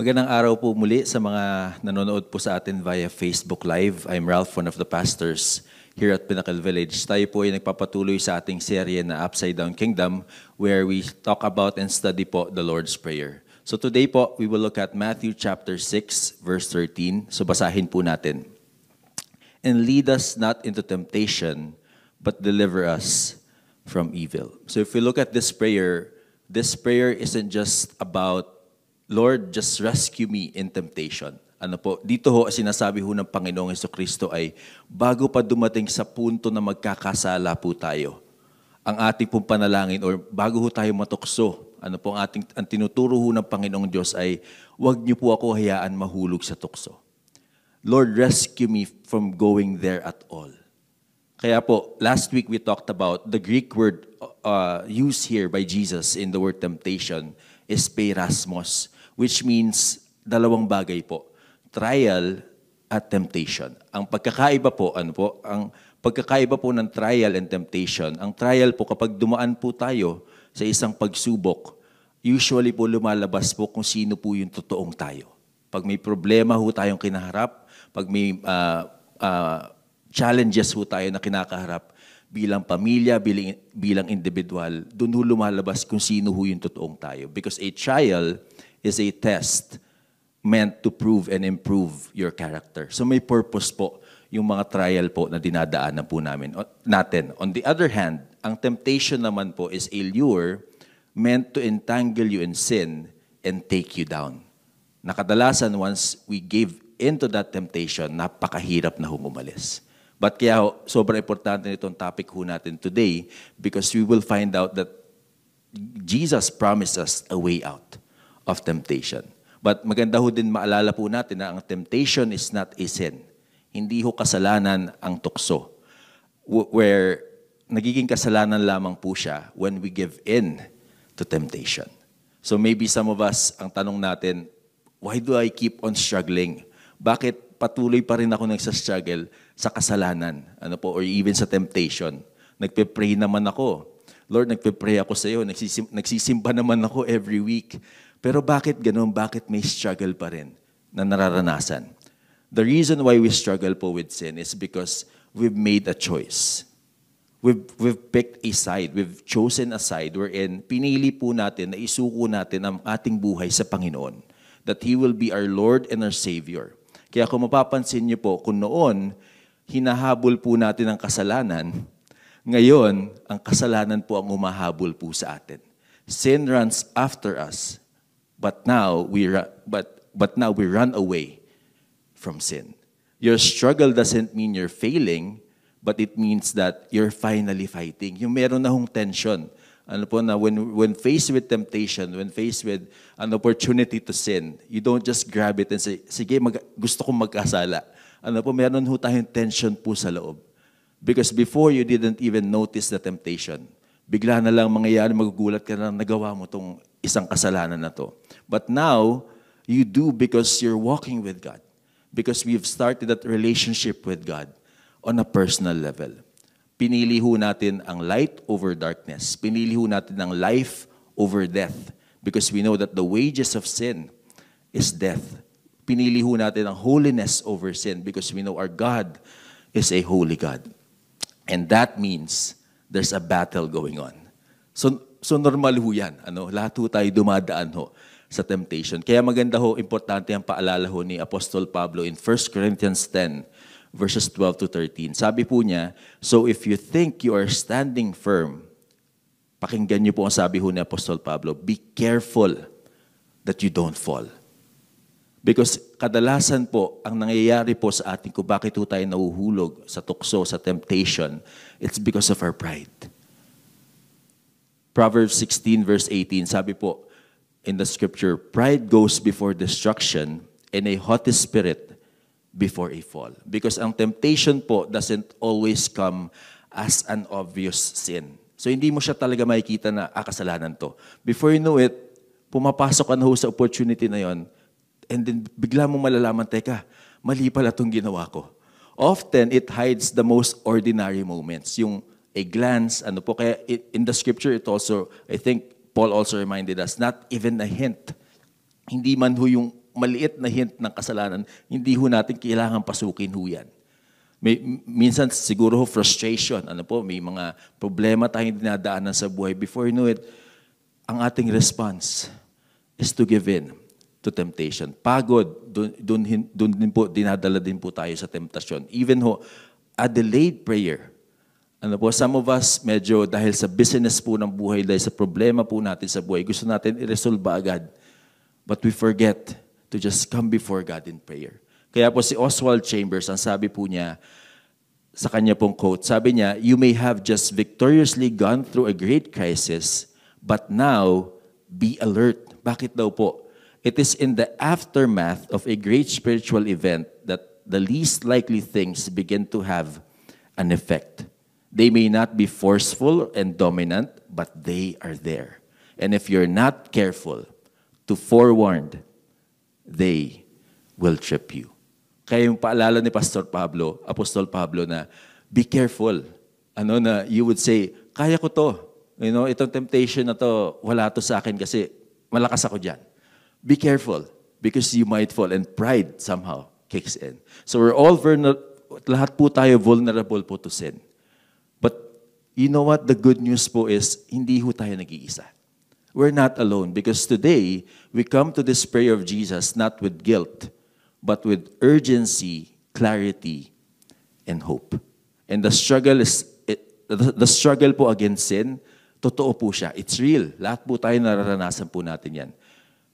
Magandang araw po muli sa mga nanonood po sa atin via Facebook Live. I'm Ralph, one of the pastors here at Pinnacle Village. Tayo po ay nagpapatuloy sa ating serye na Upside Down Kingdom where we talk about and study po the Lord's Prayer. So today po, we will look at Matthew chapter 6, verse 13. So basahin po natin. And lead us not into temptation, but deliver us from evil. So if we look at this prayer isn't just about Lord, just rescue me in temptation. Ano po, dito ho, sinasabi ho ng Panginoong Jesucristo ay, bago pa dumating sa punto na magkakasala po tayo, ang ating pong panalangin, or bago ho tayo matukso, ang tinuturo ho ng Panginoong Diyos ay, huwag niyo po ako hayaan mahulog sa tukso. Lord, rescue me from going there at all. Kaya po, last week we talked about the Greek word used here by Jesus in the word temptation is peirasmos, which means dalawang bagay po, trial at temptation. Ang pagkakaiba po, ang pagkakaiba po ng trial and temptation, ang trial po kapag dumaan po tayo sa isang pagsubok, usually po lumalabas po kung sino po yung totoong tayo. Pag may problema ho tayong kinaharap, pag may challenges ho tayo na kinakaharap, bilang pamilya, bilang individual, doon ho lumalabas kung sino ho yung totoong tayo. Because a trial is a test meant to prove and improve your character. So may purpose po yung mga trial po na dinadaanan po natin. On the other hand, ang temptation naman po is a lure meant to entangle you in sin and take you down. Nakadalasan, once we give into that temptation, napakahirap na umalis. But kaya sobrang importante nitong topic ho natin today because we will find out that Jesus promised us a way out of temptation. But maganda ho din maalala po natin na ang temptation is not a sin. Hindi ho kasalanan ang tukso. Where nagiging kasalanan lamang po siya when we give in to temptation. So maybe some of us, ang tanong natin, why do I keep on struggling? Bakit patuloy pa rin ako nagsastruggle sa kasalanan, or even sa temptation? Nagpe-pray naman ako. Lord, nagpe-pray ako sa iyo, nagsisimba naman ako every week. Pero bakit ganun? Bakit may struggle pa rin na nararanasan? The reason why we struggle po with sin is because we've made a choice. We've picked a side. We've chosen a side wherein pinili po natin na isuko natin ang ating buhay sa Panginoon. That He will be our Lord and our Savior. Kaya kung mapapansin niyo po, kung noon, hinahabol po natin ang kasalanan, ngayon, ang kasalanan po ang humahabol po sa atin. Sin runs after us, but now we run away from sin. Your struggle doesn't mean you're failing, but it means that you're finally fighting. Yung meron na hong tension. When faced with temptation, when faced with an opportunity to sin, you don't just grab it and say, sige, gusto kong magkasala. Meron ho tayong tension po sa loob. Because before, you didn't even notice the temptation. Bigla na lang mangyayari, magugulat ka na nagawa mo tong isang kasalanan na to. But now, you do because you're walking with God. Because we've started that relationship with God on a personal level. Pinili ho natin ang light over darkness. Pinili ho natin ang life over death. Because we know that the wages of sin is death. Pinili ho natin ang holiness over sin because we know our God is a holy God. And that means there's a battle going on. So normal ho yan. Lahat ho tayo dumadaan ho sa temptation. Kaya maganda ho, importante ang paalala ho ni Apostol Pablo in 1 Corinthians 10, verses 12 to 13. Sabi po niya, so if you think you are standing firm, pakinggan niyo po ang sabi ho ni Apostol Pablo, be careful that you don't fall. Because kadalasan po, ang nangyayari po sa atin kung bakit po tayo nahuhulog sa tukso, sa temptation, it's because of our pride. Proverbs 16 verse 18, sabi po in the scripture, pride goes before destruction and a haughty spirit before a fall. Because ang temptation po doesn't always come as an obvious sin. So hindi mo siya talaga makikita na kasalanan to. Before you know it, pumapasok ka na ho sa opportunity na yon, and then bigla mo malalaman, teka, mali pala itong ginawa ko. Often, it hides the most ordinary moments. Yung a glance, kaya in the scripture, I think Paul also reminded us, not even a hint. Hindi man ho yung maliit na hint ng kasalanan, hindi ho natin kailangan pasukin ho yan. Minsan siguro ho frustration, may mga problema tayong dinadaanan sa buhay. Before you know it, ang ating response is to give in to temptation. Pagod, doon din po, dinadala din po tayo sa temptasyon. Even ho, a delayed prayer. Some of us, medyo dahil sa business po ng buhay, dahil sa problema po natin sa buhay, gusto natin i-resolve agad. But we forget to just come before God in prayer. Kaya po si Oswald Chambers, ang sabi po niya, sa kanya pong quote, sabi niya, "You may have just victoriously gone through a great crisis, but now be alert." Bakit daw po? It is in the aftermath of a great spiritual event that the least likely things begin to have an effect. They may not be forceful and dominant, but they are there. And if you're not careful to forewarn, they will trip you. Kaya yung paalala ni Pastor Pablo, Apostol Pablo na, be careful. Na you would say, kaya ko to. Itong temptation na to, wala to sa akin kasi malakas ako dyan. Be careful because you might fall and pride somehow kicks in. So we're all lahat po tayo vulnerable po to sin. But you know what? The good news po is, hindi ho tayo nag-iisa. We're not alone because today, we come to this prayer of Jesus not with guilt, but with urgency, clarity, and hope. And the struggle po against sin, totoo po siya. It's real. Lahat po tayo nararanasan po natin yan.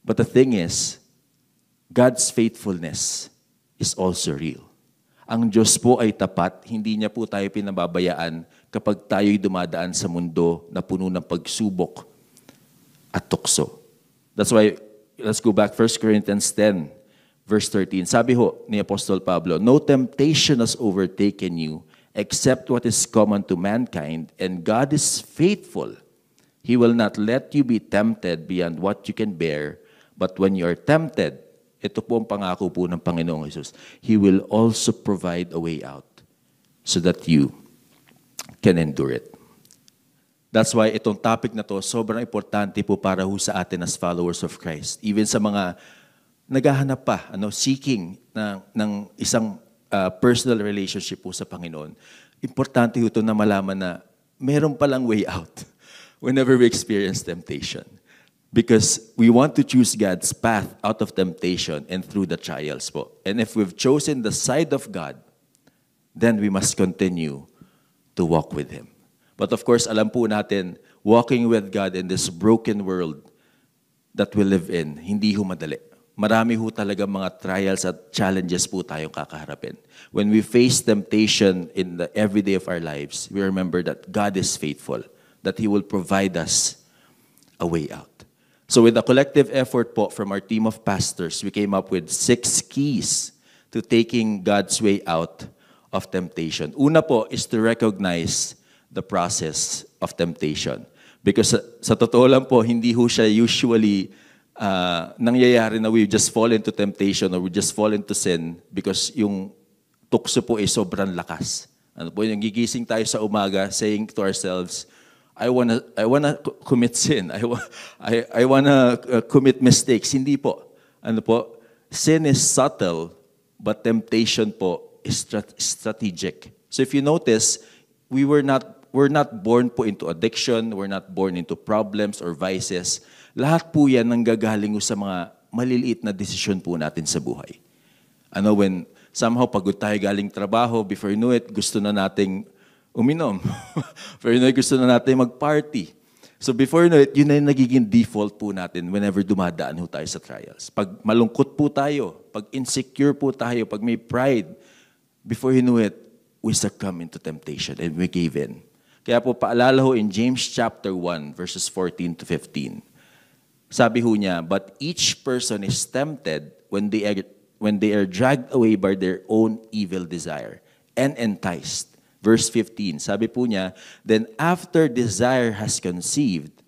But the thing is, God's faithfulness is also real. Ang Diyos po ay tapat, hindi niya po tayo pinababayaan kapag tayo'y dumadaan sa mundo na puno ng pagsubok at tukso. That's why, let's go back 1 Corinthians 10, Verse 13, sabi ho ni Apostol Pablo, "No temptation has overtaken you except what is common to mankind, and God is faithful. He will not let you be tempted beyond what you can bear, but when you are tempted," ito po ang pangako po ng Panginoong Jesus, "He will also provide a way out so that you can endure it." That's why itong topic na to, sobrang importante po para ho sa atin as followers of Christ. Even sa mga naghahanap pa, seeking ng isang personal relationship po sa Panginoon, importante ito na malaman na meron palang way out whenever we experience temptation. Because we want to choose God's path out of temptation and through the trials po. And if we've chosen the side of God, then we must continue to walk with Him. But of course, alam po natin, walking with God in this broken world that we live in, hindi ho madali. Marami ho talaga mga trials at challenges po tayong kakaharapin. When we face temptation in the everyday of our lives, we remember that God is faithful, that He will provide us a way out. So with a collective effort po from our team of pastors, we came up with 6 keys to taking God's way out of temptation. Una po is to recognize the process of temptation. Because sa totoo lang po, hindi ho siya usually nangyayari na we just fall into temptation or we just fall into sin because yung tukso po ay sobrang lakas. Yung gigising tayo sa umaga saying to ourselves, I wanna commit sin. I wanna commit mistakes. Hindi po. Sin is subtle, but temptation po is strategic. So if you notice, we're not born po into addiction, we're not born into problems or vices. Lahat po yan nanggagaling sa mga maliliit na desisyon po natin sa buhay. When somehow pagod tayo galing trabaho, before you know it, gusto na nating uminom. Before you know it, gusto na natin mag-party. So before you know it, yun na yung nagiging default po natin whenever dumadaan ho tayo sa trials. Pag malungkot po tayo, pag insecure po tayo, pag may pride, before you know it, we succumb into temptation and we gave in. Kaya po paalala ho in James chapter 1, verses 14 to 15. Sabi ho niya, "But each person is tempted when they are dragged away by their own evil desire and enticed." Verse 15, sabi po niya, "Then after desire has conceived,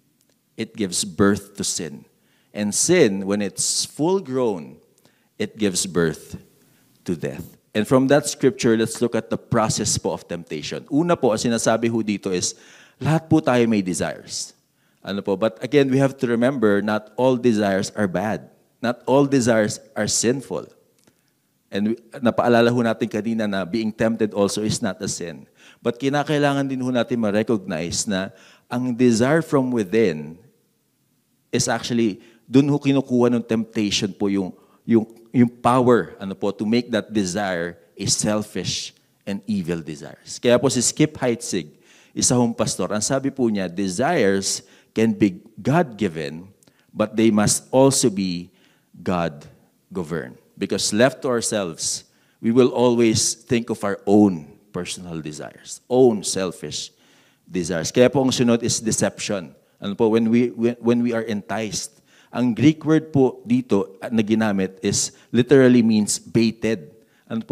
it gives birth to sin. And sin, when it's full grown, it gives birth to death." And from that scripture, let's look at the process po of temptation. Una po, ang sinasabi ho dito is, lahat po tayo may desires. But again, we have to remember, not all desires are bad. Not all desires are sinful. And napaalala ho natin kanina na being tempted also is not a sin. But kinakailangan din ho natin ma-recognize na ang desire from within is actually, dun ho kinukuha ng temptation po yung power to make that desire a selfish and evil desires. Kaya po si Skip Heitzig, isa hong pastor, ang sabi po niya, desires can be God-given, but they must also be God-governed. Because left to ourselves, we will always think of our own personal desires, own selfish desires. Kaya po ang sunod is deception. When we are enticed. Ang Greek word po dito na ginamit is literally means baited.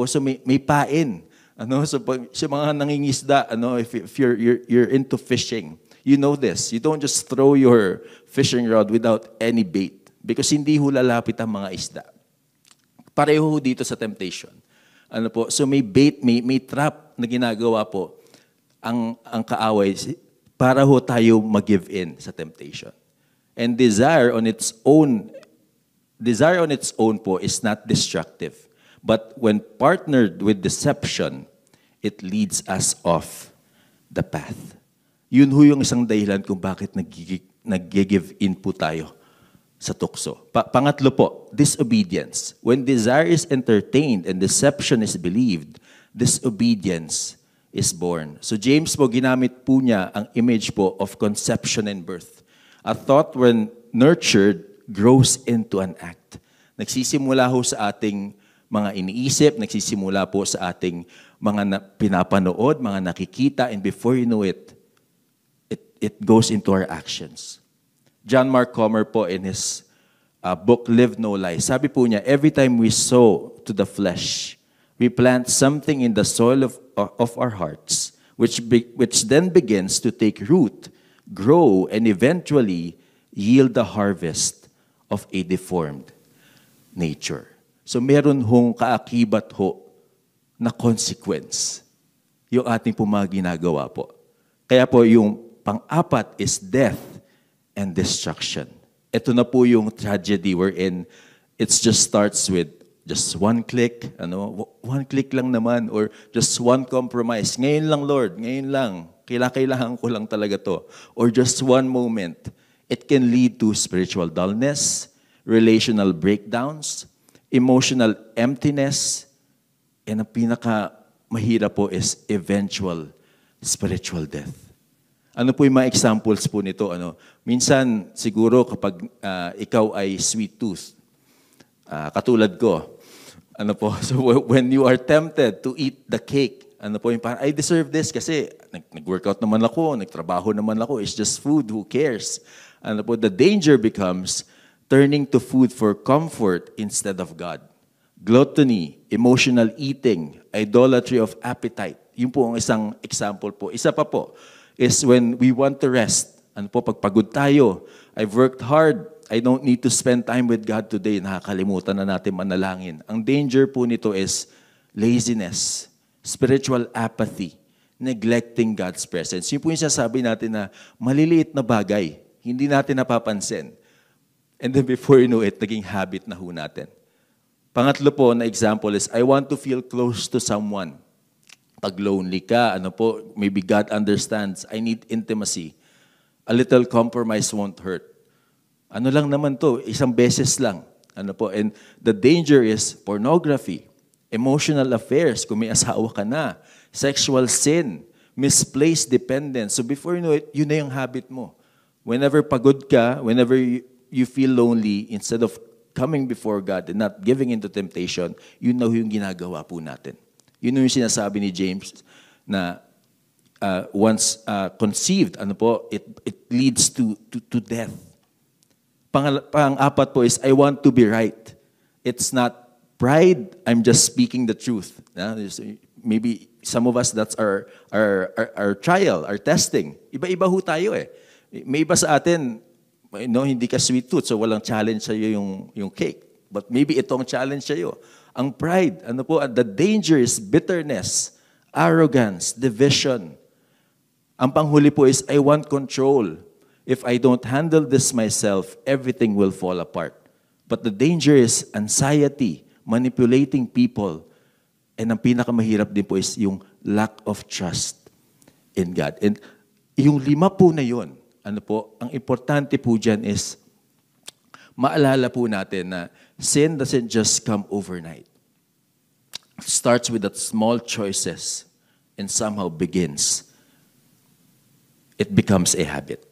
So may pain. So sa mga nangingisda, if you're into fishing, you know this. You don't just throw your fishing rod without any bait because hindi ho lalapit ang mga isda. Pareho dito sa temptation. So may bait, may trap na ginagawa po ang kaaway para ho tayo mag-give in sa temptation. And desire on its own po is not destructive. But when partnered with deception, it leads us off the path. Yun ho yung isang dahilan kung bakit nag-give in po tayo sa tukso. Pangatlo po, disobedience. When desire is entertained and deception is believed, disobedience is born. So James po, ginamit po niya ang image po of conception and birth. A thought when nurtured grows into an act. Nagsisimula ho sa ating mga iniisip, nagsisimula po sa ating mga pinapanood, mga nakikita, and before you know it, it goes into our actions. John Mark Comer po in his book, Live No Lie, sabi po niya, every time we sow to the flesh, we plant something in the soil of our hearts, which then begins to take root, grow, and eventually yield the harvest of a deformed nature. So meron hong kaakibat ho na consequence yung ating po mga ginagawa po. Kaya po yung pang-apat is death and destruction. Ito na po yung tragedy wherein it just starts with just one click, one click lang naman, or just one compromise. Ngayon lang, Lord, ngayon lang. Kailangan ko lang talaga to. Or just one moment. It can lead to spiritual dullness, relational breakdowns, emotional emptiness, and ang pinaka-mahirap po is eventual spiritual death. Ano po yung mga examples po nito? Minsan, siguro kapag ikaw ay sweet tooth, katulad ko, so when you are tempted to eat the cake, yung parang, I deserve this kasi nag-workout naman ako, nagtrabaho naman ako, it's just food, who cares? The danger becomes turning to food for comfort instead of God. Gluttony, emotional eating, idolatry of appetite. Yun po ang isang example po. Isa pa po is when we want to rest. Pag pagod tayo, I've worked hard, I don't need to spend time with God today. Nakakalimutan na natin manalangin. Ang danger po nito is laziness, spiritual apathy, neglecting God's presence. Yun po yung sasabi natin na maliliit na bagay, hindi natin napapansin. And then before you know it, naging habit na ho natin. Pangatlo po na example is, I want to feel close to someone. Pag lonely ka, maybe God understands, I need intimacy. A little compromise won't hurt. Lang naman to, isang beses lang. And the danger is pornography, emotional affairs, kung may asawa ka na, sexual sin, misplaced dependence. So before you know it, yun na yung habit mo. Whenever pagod ka, whenever you feel lonely, instead of coming before God and not giving into temptation, yun na yung ginagawa po natin. Yun yung sinasabi ni James na once conceived, it leads to death. Pang-apat po is, I want to be right. It's not pride, I'm just speaking the truth. Maybe some of us, that's our trial, our testing. Iba-iba ho tayo eh. May iba sa atin, hindi ka sweet tooth, so walang challenge sa'yo yung cake. But maybe itong challenge sa'yo. Ang pride, the danger is bitterness, arrogance, division. Ang panghuli po is, I want control. If I don't handle this myself, everything will fall apart. But the danger is anxiety, manipulating people, and ang pinakamahirap din po is yung lack of trust in God. And yung 5 po na yun, ang importante po dyan is, maalala po natin na sin doesn't just come overnight. It starts with that small choices and somehow begins. It becomes a habit.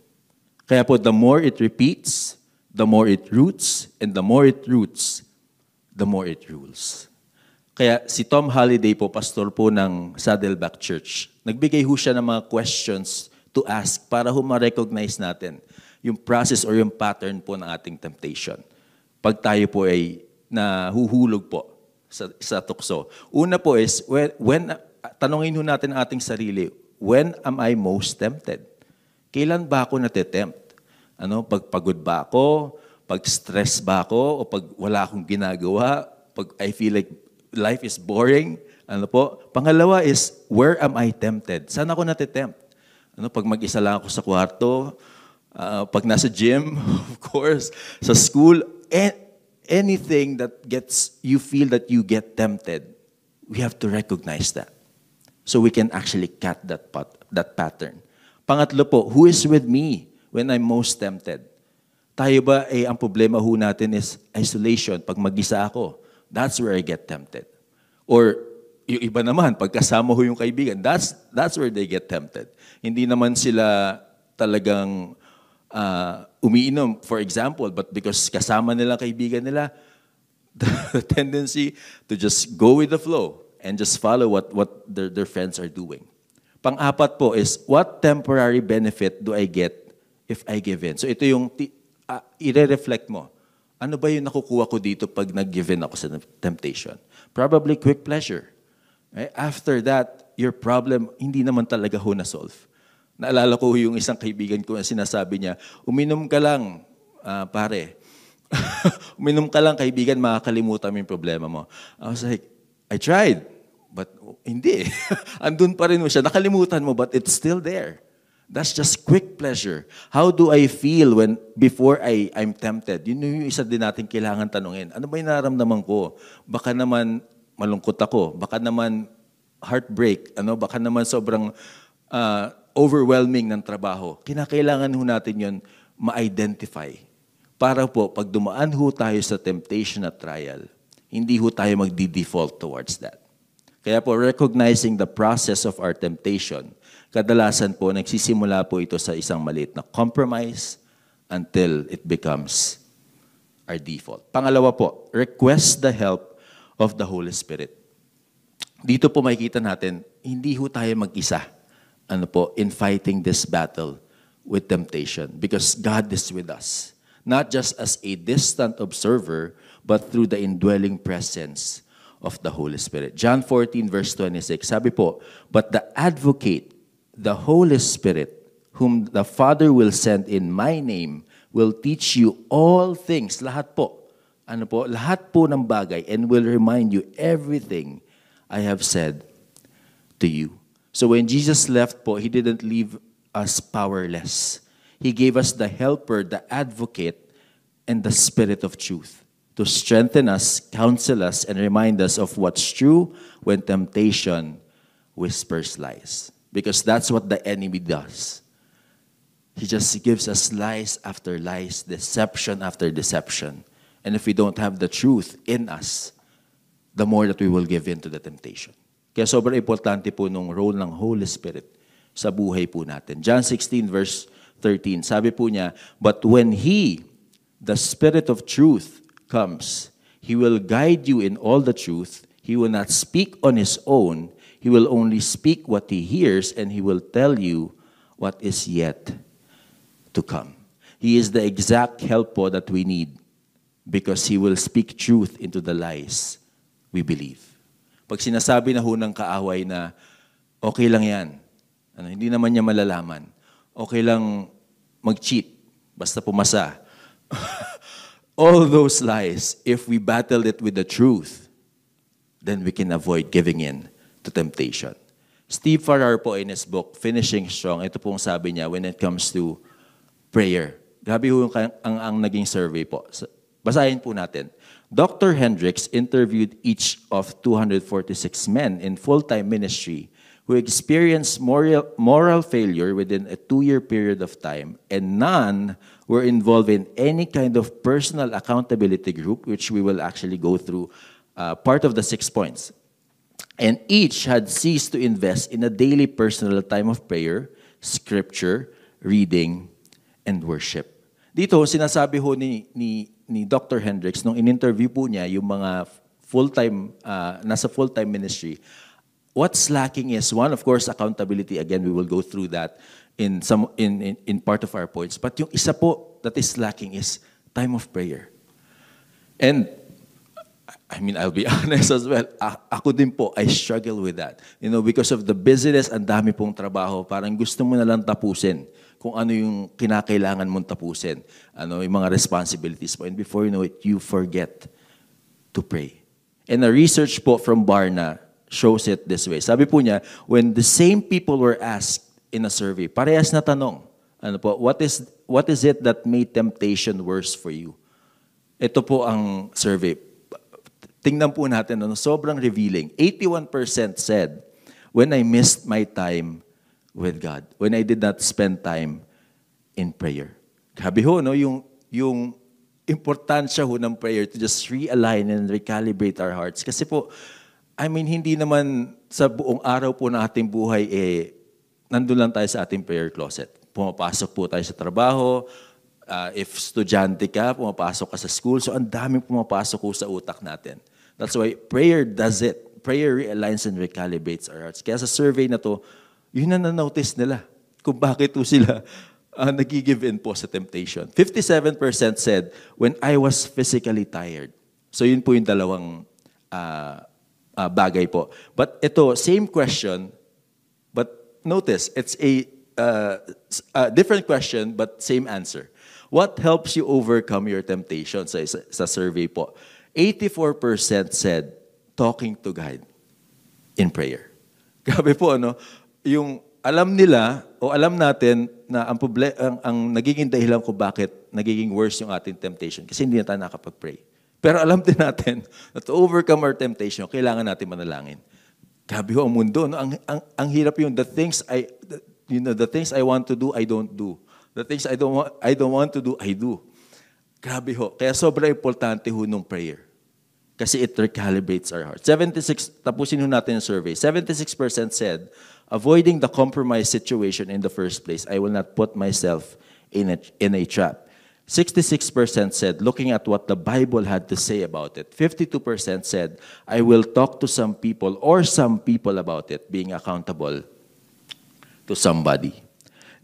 Kaya po, the more it repeats, the more it roots, and the more it roots, the more it rules. Kaya si Tom Holliday po, pastor po ng Saddleback Church, nagbigay ho siya ng mga questions to ask para ho ma-recognize natin yung process or yung pattern po ng ating temptation. Pag tayo po ay nahuhulog po sa tukso. Una po is, tanongin ho natin ang ating sarili, when am I most tempted? Kailan ba ako natitempt? Pag pagod ba ako? Pag stress ba ako? O pag wala akong ginagawa? Pag I feel like life is boring? Pangalawa is, where am I tempted? Saan ako natitempt? Pag mag-isa lang ako sa kwarto, pag nasa gym, of course, sa school, anything that you feel that you get tempted, we have to recognize that. So we can actually cut that pattern. Pangatlo po, who is with me when I'm most tempted? Tayo ba, ang problema ho natin is isolation. Pag mag-isa ako, that's where I get tempted. Or yung iba naman, pag kasama ho yung kaibigan, that's where they get tempted. Hindi naman sila talagang umiinom, for example, but because kasama nila kaibigan nila, the tendency to just go with the flow and just follow what their friends are doing. Pang-apat po is, what temporary benefit do I get if I give in? So ito yung i-reflect mo. Ano ba yung nakukuha ko dito pag nag-give in ako sa temptation? Probably quick pleasure. Right? After that, your problem hindi naman talaga ho na-solve. Naalala ko yung isang kaibigan ko na sinasabi niya, uminom ka lang, pare. Uminom ka lang, kaibigan, makakalimutan mo yung problema mo. I was like, I tried, but hindi. Andun pa rin mo siya. Nakalimutan mo, but it's still there. That's just quick pleasure. How do I feel before I'm tempted? Yun yung isa din natin kailangan tanungin. Ano ba yung nararamdaman ko? Baka naman malungkot ako. Baka naman heartbreak. Baka naman sobrang overwhelming ng trabaho. Kinakailangan ho natin yun ma-identify. Para po, pag dumaan ho tayo sa temptation at trial, hindi ho tayo magdi-default towards that. Kaya po, recognizing the process of our temptation, kadalasan po, nagsisimula po ito sa isang maliit na compromise until it becomes our default. Pangalawa po, request the help of the Holy Spirit. Dito po makikita natin, hindi ho tayo mag-isa in fighting this battle with temptation because God is with us. Not just as a distant observer, but through the indwelling presence of the Holy Spirit. John 14 verse 26, sabi po, but the advocate, the Holy Spirit, whom the Father will send in my name, will teach you all things, lahat po, lahat po ng bagay, and will remind you everything I have said to you. So when Jesus left po, He didn't leave us powerless. He gave us the helper, the advocate, and the Spirit of truth to strengthen us, counsel us, and remind us of what's true when temptation whispers lies. Because that's what the enemy does. He just gives us lies after lies, deception after deception. And if we don't have the truth in us, the more that we will give in to the temptation. Kaya sobrang importante po nung role ng Holy Spirit sa buhay po natin. John 16 verse 13, sabi po niya, but when He, the Spirit of truth, comes, He will guide you in all the truth. He will not speak on His own. He will only speak what He hears, and He will tell you what is yet to come. He is the exact help po that we need because He will speak truth into the lies we believe. Pag sinasabi na ho ng kaaway na okay lang yan, hindi naman niya malalaman, okay lang mag-cheat, basta pumasa. All those lies, if we battle it with the truth, then we can avoid giving in to temptation. Steve Farrar po in his book, Finishing Strong, ito pong sabi niya when it comes to prayer. Grabe ho ang naging survey po. Basahin po natin. Dr. Hendricks interviewed each of 246 men in full-time ministry who experienced moral failure within a 2-year period of time, and none were involved in any kind of personal accountability group, which we will actually go through part of the 6 points. And each had ceased to invest in a daily personal time of prayer, scripture, reading, and worship. Dito, sinasabi ho ni Dr. Hendricks, nung in-interview po niya yung mga nasa full-time ministry, what's lacking is, one, of course, accountability. Again, we will go through that in part of our points. But yung isa po that is lacking is time of prayer. And I mean, I'll be honest as well. Ako din po, I struggle with that. You know, because of the busyness, ang dami pong trabaho, parang gusto mo na lang tapusin kung ano yung kinakailangan mong tapusin. Ano, yung mga responsibilities mo. And before you know it, you forget to pray. And a research po from Barna shows it this way. Sabi po niya, when the same people were asked in a survey, parehas na tanong, ano po, what is it that made temptation worse for you? Ito po ang survey. Tingnan po natin, ano, sobrang revealing. 81% said, when I missed my time with God, when I did not spend time in prayer. Sabi ho, no, yung importansya ho ng prayer to just realign and recalibrate our hearts. Kasi po, I mean, hindi naman sa buong araw po ng ating buhay, nandun lang tayo sa ating prayer closet. Pumapasok po tayo sa trabaho. If estudyante ka, pumapasok ka sa school. So, ang daming pumapasok po sa utak natin. That's why prayer does it. Prayer realigns and recalibrates our hearts. Kaya sa survey na to, yun na na-notice nila kung bakit po sila nag-give in po sa temptation. 57% said, when I was physically tired. So yun po yung dalawang bagay po. But ito, same question, but notice, it's a different question but same answer. What helps you overcome your temptation sa survey po? 84% said, talking to God in prayer. Grabe po, ano? Yung alam nila o alam natin na ang nagiging dahilan kung bakit nagiging worse yung ating temptation kasi hindi na tayo nakapag-pray. Pero alam din natin na to overcome our temptation, kailangan natin manalangin. Grabe ho ang mundo, no? Ang hirap yung the things I want to do, I don't do. The things I don't want to do, I do. Grabe ho. Kaya sobrang importante ho nung prayer. Kasi it recalibrates our heart. Tapusin ho natin yung survey. 76% said, avoiding the compromise situation in the first place, I will not put myself in a trap. 66% said, looking at what the Bible had to say about it. 52% said, I will talk to some people about it, being accountable to somebody.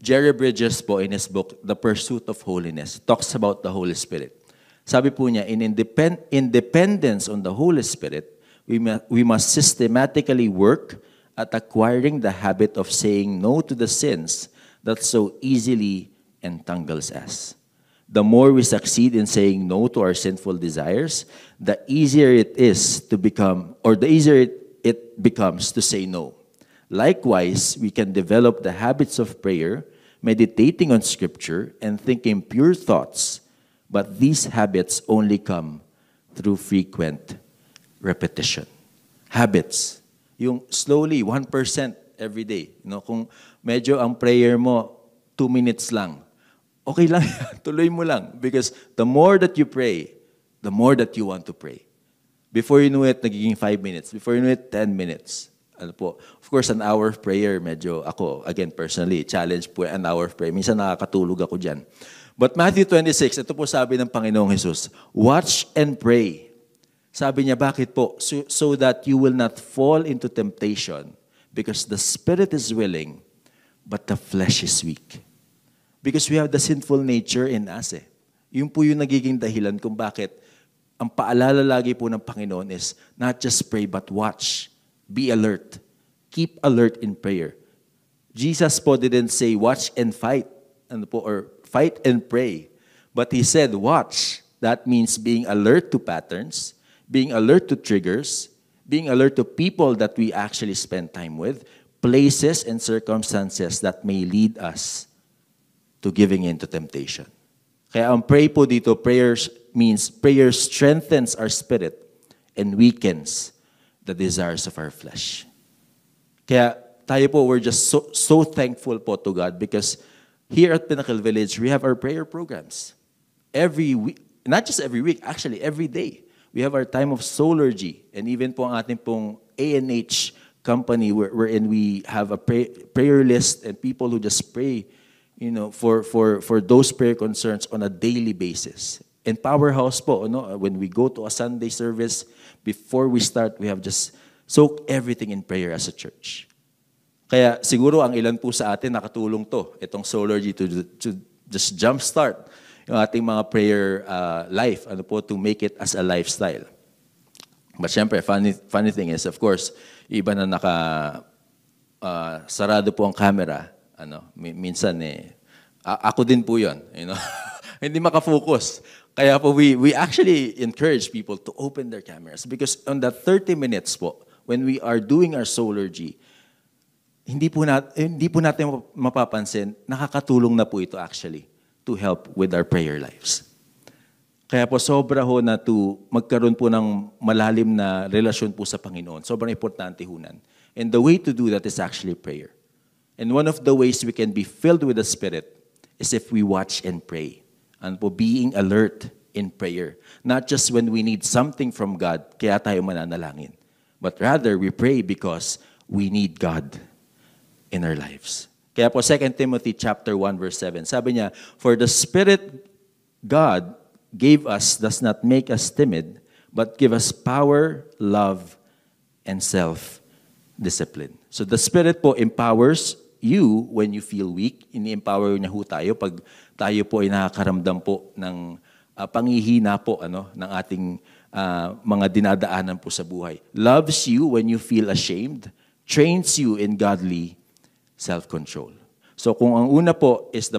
Jerry Bridges po in his book, The Pursuit of Holiness, talks about the Holy Spirit. Sabi po niya, in dependence on the Holy Spirit, we must systematically work at acquiring the habit of saying no to the sins that so easily entangles us. The more we succeed in saying no to our sinful desires, the easier it becomes to say no. Likewise, we can develop the habits of prayer, meditating on Scripture, and thinking pure thoughts, but these habits only come through frequent repetition. Habits. Yung slowly, 1% every day. You know, kung medyo ang prayer mo, 2 minutes lang, okay lang yan. Tuloy mo lang. Because the more that you pray, the more that you want to pray. Before you know it, nagiging 5 minutes. Before you know it, 10 minutes. Ano po? Of course, an hour of prayer, medyo ako, again, personally, challenge po an hour of prayer. Minsan nakakatulog ako dyan. But Matthew 26, ito po sabi ng Panginoong Jesus, watch and pray. Sabi niya, bakit po? So that you will not fall into temptation, because the spirit is willing, but the flesh is weak. Because we have the sinful nature in us. Yun po yung nagiging dahilan kung bakit ang paalala lagi po ng Panginoon is not just pray, but watch. Be alert. Keep alert in prayer. Jesus po didn't say, watch and fight, or fight and pray. But He said, watch. That means being alert to patterns, being alert to triggers, being alert to people that we actually spend time with, places and circumstances that may lead us to giving in to temptation. Kaya ang pray po dito, prayers means prayer strengthens our spirit and weakens the desires of our flesh. Kaya tayo po, we're just so thankful po to God because here at Pinnacle Village, we have our prayer programs. Every week, not just every week, actually every day. We have our time of solergy and even po ang ating pong ANH company wherein we have a prayer list and people who just pray, for those prayer concerns on a daily basis. And Powerhouse po, when we go to a Sunday service, before we start, we have just soaked everything in prayer as a church. Kaya siguro ang ilan po sa atin nakatulong itong Solergy to just jumpstart yung ating mga prayer life, to make it as a lifestyle. But syempre, funny thing is, of course, iba na sarado po ang camera. Minsan ako din po yun, hindi makafocus. Kaya po we actually encourage people to open their cameras because on that 30 minutes po, when we are doing our Solergy, hindi po natin mapapansin, nakakatulong na po ito actually to help with our prayer lives. Kaya po sobra ho na magkaroon po ng malalim na relasyon po sa Panginoon. Sobrang importante ho nan. And the way to do that is actually prayer. And one of the ways we can be filled with the Spirit is if we watch and pray. And po being alert in prayer. Not just when we need something from God, kaya tayo mananalangin. But rather, we pray because we need God in our lives. Kaya po 2 Timothy chapter 1 verse 7, sabi niya, "For the Spirit God gave us does not make us timid, but give us power, love, and self-discipline." So the Spirit po empowers you when you feel weak. Ini-empower niya ho tayo pag tayo po ay nakakaramdam po ng panghihina po ng ating mga dinadaanan po sa buhay. Loves you when you feel ashamed, trains you in godly self-control. So kung ang una po is the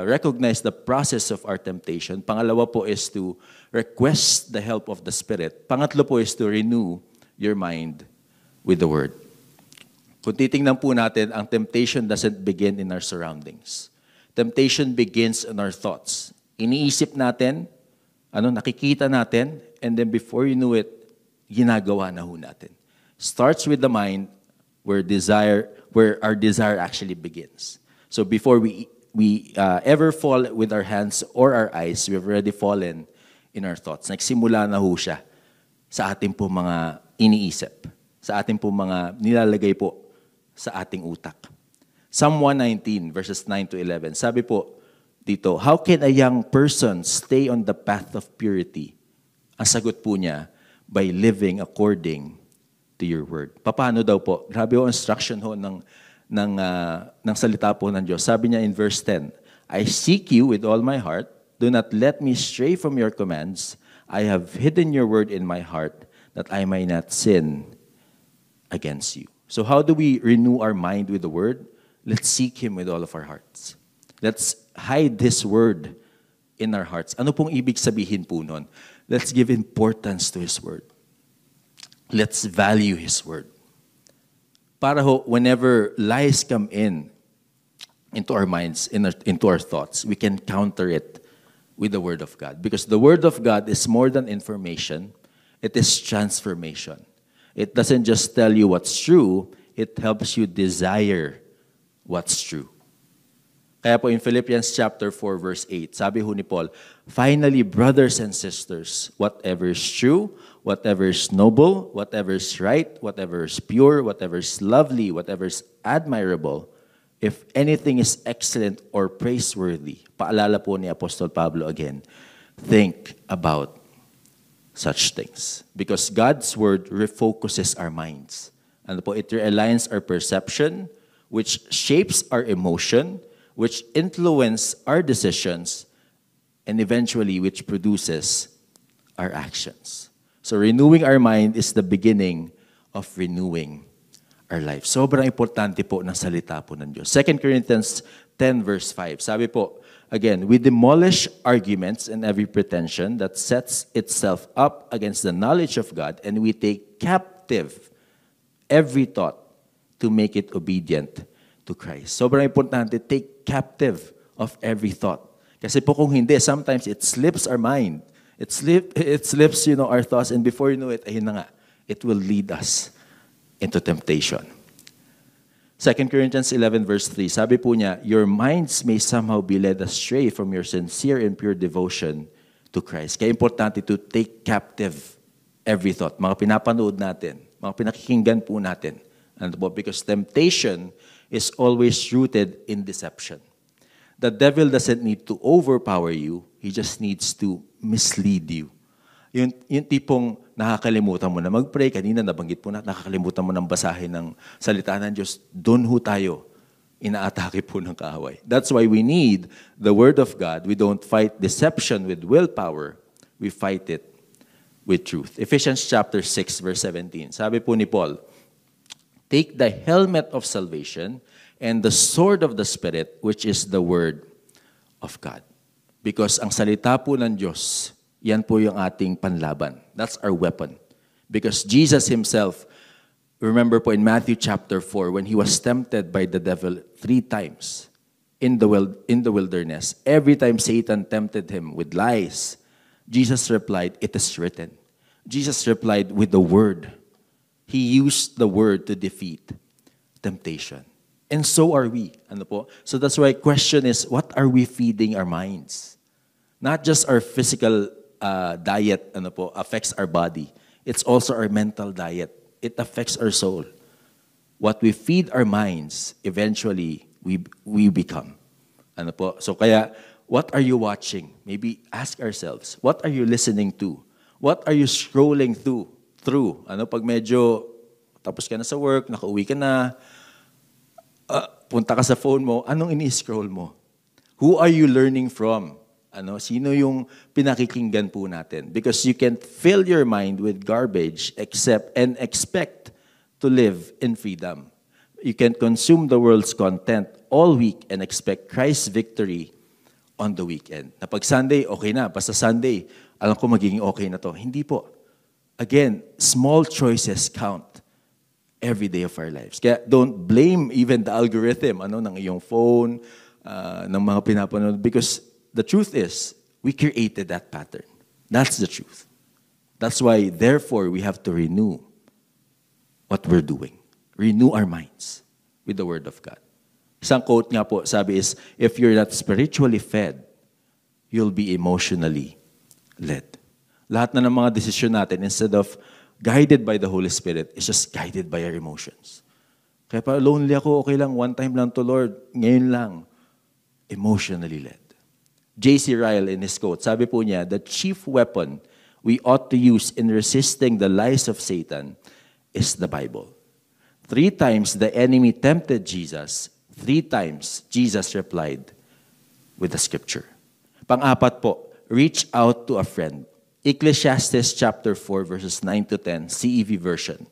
recognize the process of our temptation, pangalawa po is to request the help of the Spirit. Pangatlo po is to renew your mind with the Word. Kung titingnan po natin, ang temptation doesn't begin in our surroundings. Temptation begins in our thoughts. Iniisip natin, nakikita natin, and then before you know it, ginagawa na ho natin. Starts with the mind where our desire actually begins. So before we ever fall with our hands or our eyes, we've already fallen in our thoughts. Nagsimula na ho siya sa ating po mga iniisip, sa ating po mga nilalagay po sa ating utak. Psalm 119 verses 9 to 11. Sabi po dito, "How can a young person stay on the path of purity?" Ang sagot po niya, "By living according to your word." Paano daw po? Grabe ho instruction ho ng salita po ng Diyos. Sabi niya in verse 10, "I seek you with all my heart. Do not let me stray from your commands. I have hidden your word in my heart that I may not sin against you." So how do we renew our mind with the word? Let's seek Him with all of our hearts. Let's hide His word in our hearts. Ano pong ibig sabihin po nun? Let's give importance to His word. Let's value His word. Para ho, whenever lies come into our minds, into our thoughts, we can counter it with the Word of God. Because the Word of God is more than information, it is transformation. It doesn't just tell you what's true, it helps you desire what's true. Kaya po in Philippians chapter 4 verse 8, sabi ho ni Paul, "Finally, brothers and sisters, whatever is true, whatever is noble, whatever is right, whatever is pure, whatever is lovely, whatever is admirable, if anything is excellent or praiseworthy," paalala po ni Apostol Pablo again, "think about such things." Because God's word refocuses our minds. And po, it realigns our perception, which shapes our emotion, which influence our decisions, and eventually which produces our actions. So renewing our mind is the beginning of renewing our life. Sobrang importante po ng salita po ng Diyos. 2 Corinthians 10 verse 5. Sabi po, again, "We demolish arguments and every pretension that sets itself up against the knowledge of God, and we take captive every thought to make it obedient to Christ." Sobrang importante, take captive of every thought. Kasi po kung hindi, sometimes it slips our mind. It slips, our thoughts, and before you know it, ayun na nga, it will lead us into temptation. 2 Corinthians 11 verse 3, sabi po niya, your minds may somehow be led astray from your sincere and pure devotion to Christ. Kaya importante to take captive every thought. Mga pinapanood natin, mga pinakikinggan po natin. Ano po? Because temptation is always rooted in deception. The devil doesn't need to overpower you. He just needs to mislead you. Yung tipong nakakalimutan mo na mag-pray. Kanina nabanggit po na, nakakalimutan mo ng basahin ng salita ng Diyos. Doon ho tayo, inaatake po ng kaaway. That's why we need the Word of God. We don't fight deception with willpower. We fight it with truth. Ephesians chapter 6 verse 17. Sabi po ni Paul, take the helmet of salvation and the sword of the Spirit, which is the Word of God. Because ang salita po ng Diyos, yan po yung ating panlaban. That's our weapon. Because Jesus Himself, remember po in Matthew chapter 4, when He was tempted by the devil 3 times in the wilderness, every time Satan tempted Him with lies, Jesus replied, it is written. Jesus replied with the Word. He used the Word to defeat temptation. And so are we. Ano po? So that's why question is, what are we feeding our minds? Not just our physical diet affects our body. It's also our mental diet. It affects our soul. What we feed our minds, eventually, we become. Ano po? So kaya, what are you watching? Maybe ask ourselves, what are you listening to? What are you scrolling through? Pag medyo tapos ka na sa work, nakauwi ka na, punta ka sa phone mo, anong ini-scroll mo? Who are you learning from? Sino yung pinakikinggan po natin? Because you can't fill your mind with garbage and expect to live in freedom. You can't consume the world's content all week and expect Christ's victory on the weekend. Na pag Sunday, okay na. Basta Sunday, alam ko magiging okay na to. Hindi po. Again, small choices count every day of our lives. Kaya don't blame even the algorithm ng iyong phone, ng mga pinapanood, because the truth is, we created that pattern. That's the truth. That's why, therefore, we have to renew what we're doing. Renew our minds with the Word of God. Isang quote nga po, sabi is, if you're not spiritually fed, you'll be emotionally led. Lahat na ng mga desisyon natin, instead of guided by the Holy Spirit, is just guided by our emotions. Kaya pa lonely ako, okay lang, one time lang to Lord, ngayon lang, emotionally led. J.C. Ryle in his quote, sabi po niya, the chief weapon we ought to use in resisting the lies of Satan is the Bible. 3 times the enemy tempted Jesus, 3 times Jesus replied with the Scripture. Pang-apat po, reach out to a friend. Ecclesiastes chapter 4 verses 9 to 10, CEV version.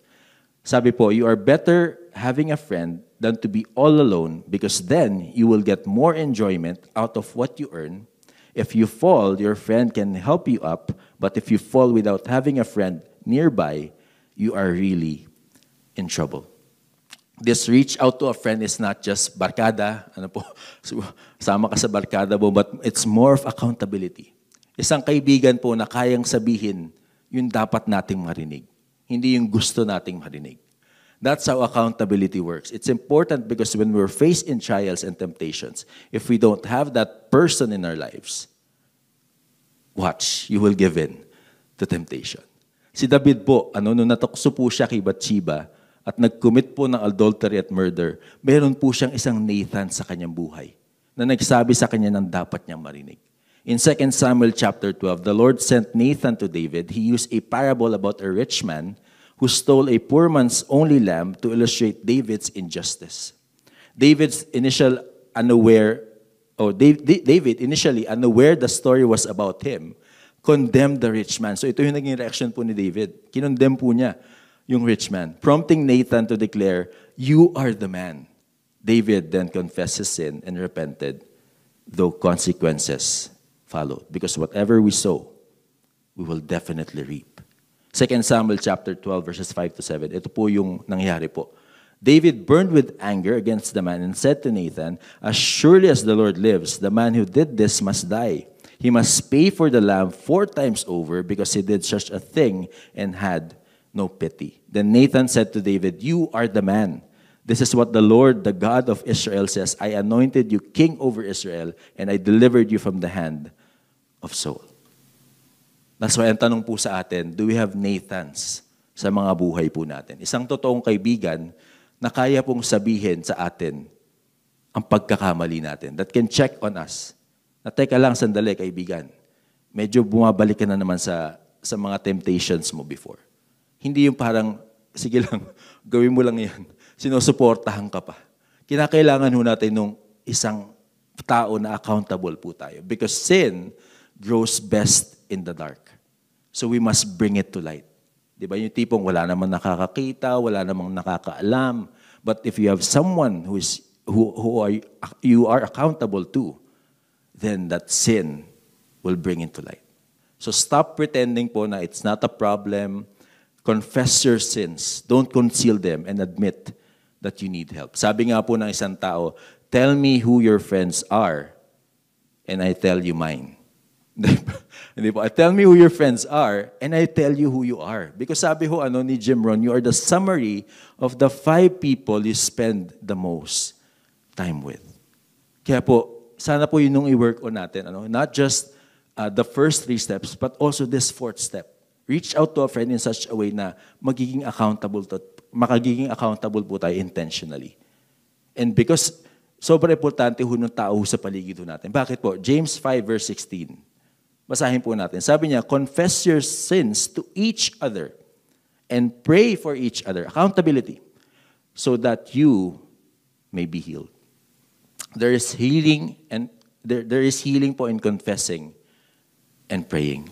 Sabi po, you are better having a friend than to be all alone because then you will get more enjoyment out of what you earn. If you fall, your friend can help you up, but if you fall without having a friend nearby, you are really in trouble. This reach out to a friend is not just barkada, sama ka sa barkada mo, but it's more of accountability. Isang kaibigan po na kayang sabihin yung dapat nating marinig, hindi yung gusto nating marinig. That's how accountability works. It's important because when we're faced in trials and temptations, if we don't have that person in our lives, watch, you will give in to temptation. Si David po, nung natukso po siya kay Bathsheba at nag-commit po ng adultery at murder, meron po siyang isang Nathan sa kanyang buhay na nagsabi sa kanya ng dapat niyang marinig. In 2 Samuel chapter 12, the Lord sent Nathan to David. He used a parable about a rich man who stole a poor man's only lamb to illustrate David's injustice. David initially unaware the story was about him, condemned the rich man. So ito yung naging reaction po ni David. Kinondemn po niya yung rich man, prompting Nathan to declare, "You are the man." David then confessed his sin and repented, though consequences followed. Because whatever we sow, we will definitely reap. 2 Samuel chapter 12 verses 5 to 7. Ito po yung nangyari po. David burned with anger against the man and said to Nathan, "As surely as the Lord lives, the man who did this must die. He must pay for the lamb 4 times over because he did such a thing and had no pity." Then Nathan said to David, "You are the man. This is what the Lord, the God of Israel says, I anointed you king over Israel and I delivered you from the hand of Saul." That's why ang tanong po sa atin, do we have Nathans sa mga buhay po natin? Isang totoong kaibigan na kaya pong sabihin sa atin ang pagkakamali natin, that can check on us. Na teka lang, sandali kaibigan, medyo bumabalik ka na naman sa mga temptations mo before. Hindi yung parang, sige lang, gawin mo lang yan. Sinusuportahan ka pa. Kinakailangan ho natin nung isang tao na accountable po tayo. Because sin grows best in the dark. So we must bring it to light. Di ba? Yung tipong wala namang nakakakita, wala namang nakakaalam. But if you have someone who you are accountable to, then that sin will bring into light. So stop pretending po na it's not a problem. Confess your sins. Don't conceal them and admit that you need help. Sabi nga po ng isang tao, "Tell me who your friends are and I tell you mine." Hindi po. Tell me who your friends are and I tell you who you are. Because sabi ho ni Jim Rohn, you are the summary of the 5 people you spend the most time with. Kaya po, sana po yun nung i-work on natin. Not just the first 3 steps, but also this 4th step. Reach out to a friend in such a way na makagiging accountable po tayo intentionally. And because sobrang importante ho ng tao sa paligid ho natin. Bakit po? James 5 verse 16. Basahin po natin. Sabi niya, "Confess your sins to each other and pray for each other." Accountability. "So that you may be healed." There is healing and there is healing po in confessing and praying.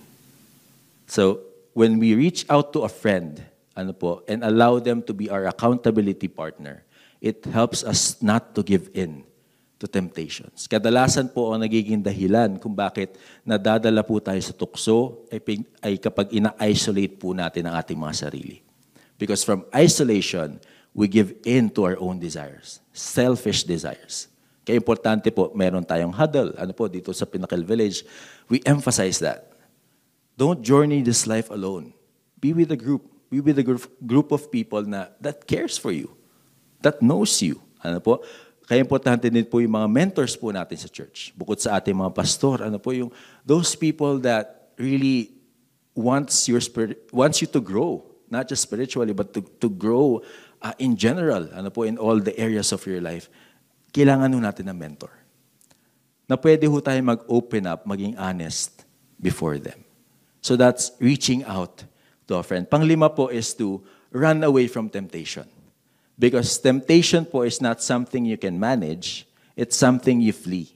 So, when we reach out to a friend, and allow them to be our accountability partner, it helps us not to give in to temptations. Kadalasan po ang nagiging dahilan kung bakit nadadala po tayo sa tukso ay kapag ina-isolate po natin ang ating mga sarili. Because from isolation, we give in to our own desires, selfish desires. Kaya importante po, meron tayong huddle. Dito sa Pinnacle Village, we emphasize that. Don't journey this life alone. Be with a group. Be with a group of people that cares for you, that knows you. Kaya importante din po yung mga mentors po natin sa church. Bukod sa ating mga pastor, those people that really wants you to grow, not just spiritually, but to grow in general, in all the areas of your life. Kailangan natin ng mentor. Na pwede ho tayo mag-open up, maging honest before them. So that's reaching out to a friend. Panglima po is to run away from temptation. Because temptation po is not something you can manage, it's something you flee.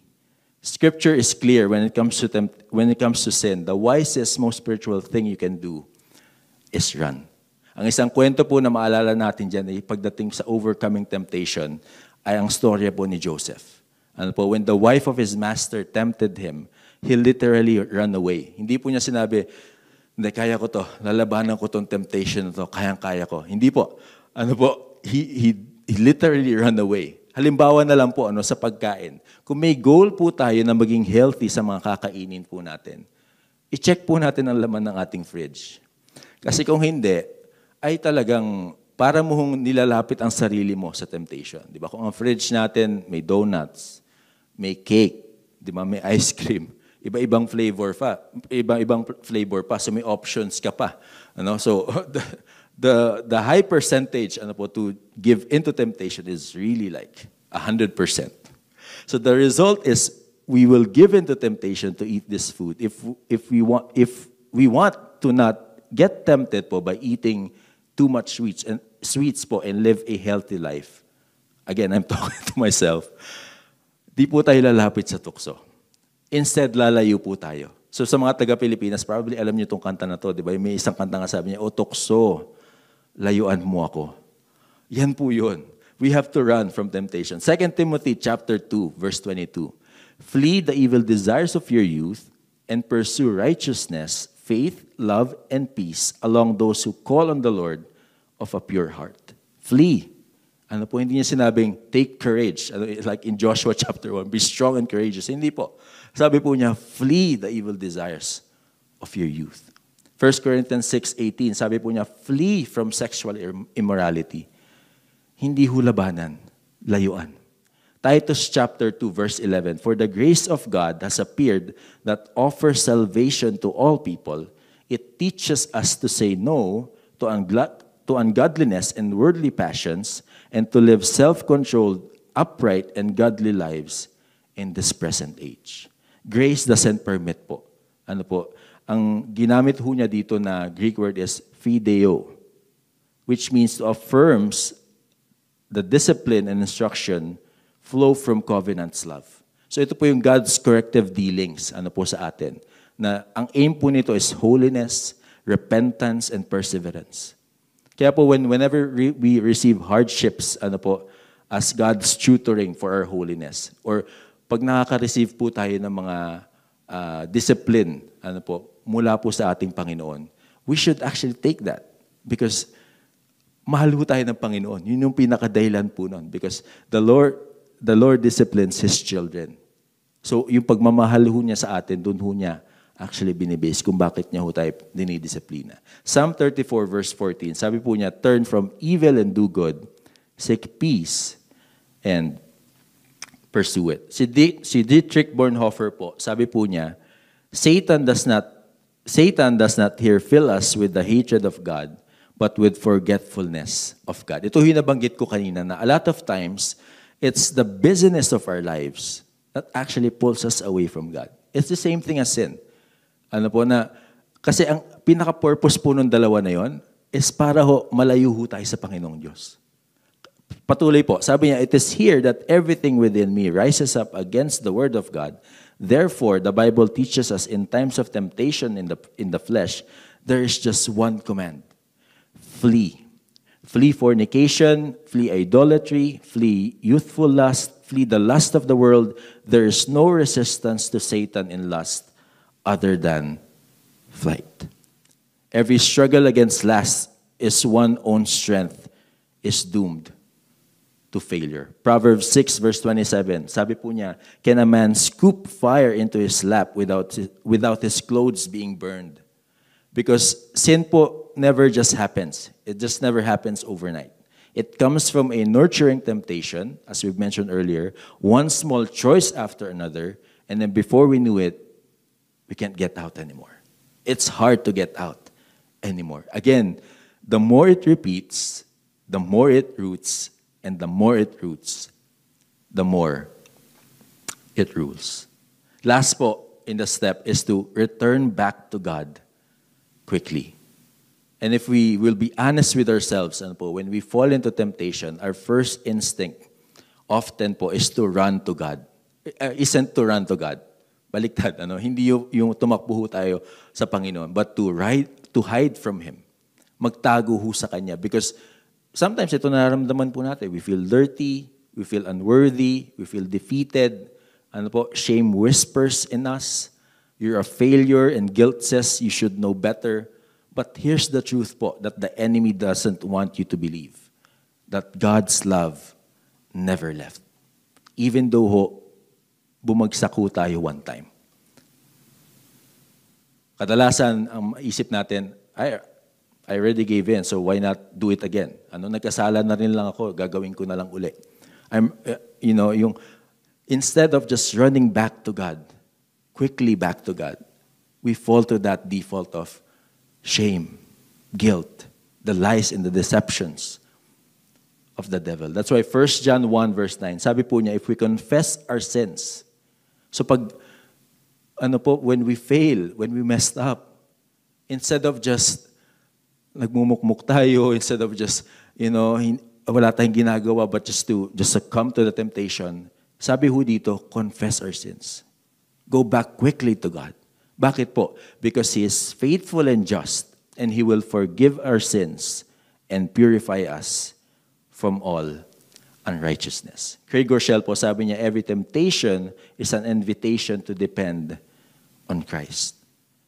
Scripture is clear when it comes to sin. The wisest, most spiritual thing you can do is run. Ang isang kwento po na maalala natin dyan ay pagdating sa overcoming temptation ay ang storya po ni Joseph. When the wife of his master tempted him, he literally ran away. Hindi po niya sinabi, "Hindi, kaya ko to. Lalabanan ko tong temptation na to. Kayang-kaya ko." Hindi po. He literally ran away. Halimbawa na lang po sa pagkain. Kung may goal po tayo na maging healthy sa mga kakainin po natin, i-check po natin ang laman ng ating fridge. Kasi kung hindi, ay talagang para mo nilalapit ang sarili mo sa temptation. Di ba? Kung ang fridge natin may donuts, may cake, di ba? May ice cream, iba-ibang flavor pa, so may options ka pa. So the high percentage to give into temptation is really like 100%. So the result is we will give into temptation to eat this food if we want to not get tempted po by eating too much sweets po and live a healthy life. Again, I'm talking to myself. Di po tayo lalapit sa tukso. Instead, lalayo po tayo. So sa mga taga-Pilipinas, probably alam niyo itong kanta na to, di ba? May isang kanta nga sabi niya, "O tukso, layuan mo ako." Yan po yun. We have to run from temptation. 2 Timothy chapter 2, verse 22. "Flee the evil desires of your youth and pursue righteousness, faith, love, and peace along those who call on the Lord of a pure heart." Flee. Ano po, hindi niya sinabing, take courage. Like in Joshua chapter 1, be strong and courageous. Hindi po. Sabi po niya, flee the evil desires of your youth. 1 Corinthians 6:18, sabi po niya, flee from sexual immorality. Hindi hulabanan, layuan. Titus chapter 2, verse 11, for the grace of God has appeared that offers salvation to all people. It teaches us to say no to ungodliness and worldly passions, and to live self-controlled, upright, and godly lives in this present age. Grace doesn't permit po. Ano po? Ang ginamit ho niya dito na Greek word is fideo, which means to affirms the discipline and instruction flow from covenant's love. So ito po yung God's corrective dealings ano po sa atin. Na ang aim po nito is holiness, repentance, and perseverance. Kaya po whenever we receive hardships, ano po, as God's tutoring for our holiness, or pag nakaka-receive po tayo ng mga discipline, ano po, mula po sa ating Panginoon, we should actually take that. Because mahal po tayo ng Panginoon. Yun yung pinakadahilan po nun. Because the Lord disciplines His children. So yung pagmamahal ho niya sa atin, doon ho niya actually binibase kung bakit niya ho tayo dinidisiplina. Psalm 34 verse 14, sabi po niya, turn from evil and do good, seek peace, and pursue it. Si Dietrich Bonhoeffer po, sabi po niya, Satan does not here fill us with the hatred of God, but with forgetfulness of God. Ito yung nabanggit ko kanina na a lot of times, it's the busyness of our lives that actually pulls us away from God. It's the same thing as sin. Ano po na, kasi ang pinaka-purpose po ng dalawa na yon is para ho, malayo ho tayo sa Panginoong Diyos. Patuloy po, sabi niya, it is here that everything within me rises up against the word of God. Therefore, the Bible teaches us in times of temptation in the flesh, there is just one command. Flee. Flee fornication, flee idolatry, flee youthful lust, flee the lust of the world. There is no resistance to Satan in lust other than flight. Every struggle against lust is one's own strength is doomed to failure. Proverbs 6 verse 27, sabi po niya, can a man scoop fire into his lap without his clothes being burned? Because sin po never just happens. It just never happens overnight. It comes from a nurturing temptation, as we've mentioned earlier, one small choice after another, and then before we knew it, we can't get out anymore. It's hard to get out anymore. Again, the more it repeats, the more it roots, and the more it roots, the more it rules. Last po in the step is to return back to God quickly. And if we will be honest with ourselves, ano po, when we fall into temptation, our first instinct often po is to run to God. Isn't to run to God. Baliktad, ano? Hindi yung tumakbo ho tayo sa Panginoon, but to hide from Him. Magtago ho sa Kanya. Because sometimes ito nararamdaman po natin. We feel dirty, we feel unworthy, we feel defeated. Ano po, shame whispers in us. You're a failure and guilt says you should know better. But here's the truth po, that the enemy doesn't want you to believe. That God's love never left. Even though ho, bumagsak ho tayo one time. Kadalasan, ang isip natin, I already gave in, so why not do it again? Ano, nagkasala na rin lang ako, gagawin ko na lang uli. Instead of just running back to God, quickly back to God, we fall to that default of shame, guilt, the lies and the deceptions of the devil. That's why 1 John 1 verse 9, sabi po niya, if we confess our sins, so when we fail, when we messed up, instead of just nagmumukmuk tayo, instead of just, wala tayong ginagawa, but just succumb to the temptation, sabi ho dito, confess our sins. Go back quickly to God. Bakit po? Because He is faithful and just, and He will forgive our sins and purify us from all unrighteousness. Craig Groeschel po, sabi niya, every temptation is an invitation to depend on Christ.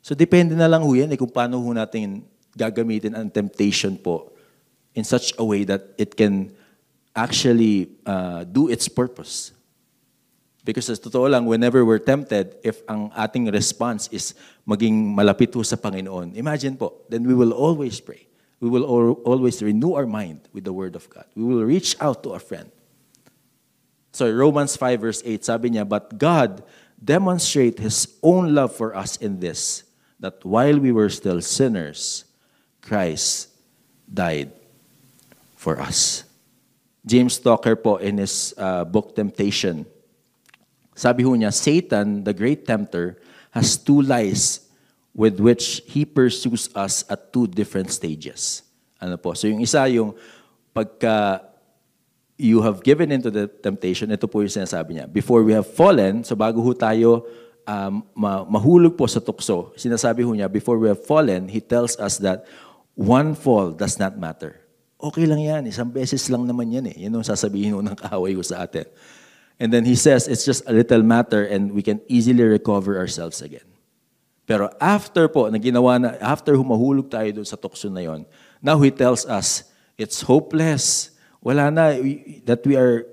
So depende na lang ho yan kung paano ho natin gagamitin ang temptation po in such a way that it can actually do its purpose. Because sa totoo lang, whenever we're tempted, if ang ating response is maging malapit ho sa Panginoon, imagine po, then we will always pray. We will always renew our mind with the Word of God. We will reach out to a friend. So Romans 5 verse 8, sabi niya, but God demonstrate His own love for us in this, that while we were still sinners, Christ died for us. James Tucker po in his book Temptation, sabi ho niya, Satan, the great tempter, has two lies with which he pursues us at two different stages. Ano po? So yung isa, yung pagka you have given into the temptation, ito po yung sinasabi niya. Before we have fallen, so bago ho tayo mahulog po sa tukso, sinasabi ho niya, before we have fallen, he tells us that one fall does not matter. Okay lang yan, isang beses lang naman yan eh. Yan ang sasabihin ho ng kaaway ko sa atin. And then he says, it's just a little matter and we can easily recover ourselves again. Pero after po, after humahulog tayo doon sa tukso na yon, now he tells us, it's hopeless. Wala na, that we are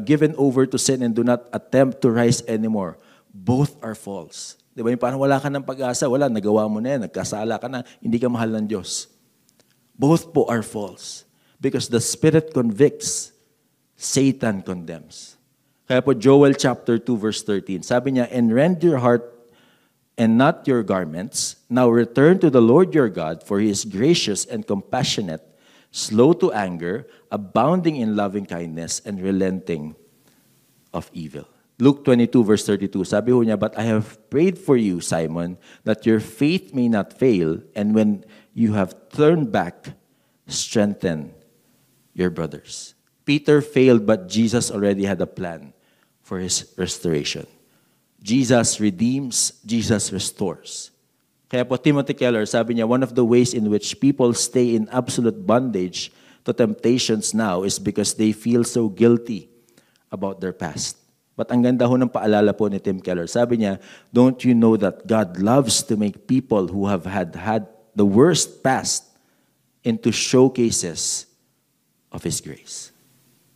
given over to sin and do not attempt to rise anymore. Both are false. Di ba? Yung parang wala ka ng pag-asa, wala, nagawa mo na yan, nagkasala ka na, hindi ka mahal ng Diyos. Both po are false. Because the Spirit convicts, Satan condemns. Kaya po Joel chapter 2 verse 13, sabi niya, and rend your heart and not your garments. Now return to the Lord your God, for He is gracious and compassionate, slow to anger, abounding in loving kindness, and relenting of evil. Luke 22 verse 32, sabi ho niya, but I have prayed for you, Simon, that your faith may not fail, and when you have turned back, strengthen your brothers. Peter failed, but Jesus already had a plan for his restoration. Jesus redeems, Jesus restores. Kaya po Timothy Keller, sabi niya, one of the ways in which people stay in absolute bondage to temptations now is because they feel so guilty about their past. But ang ganda ho ng paalala po ni Tim Keller, sabi niya, don't you know that God loves to make people who have had the worst past into showcases of His grace.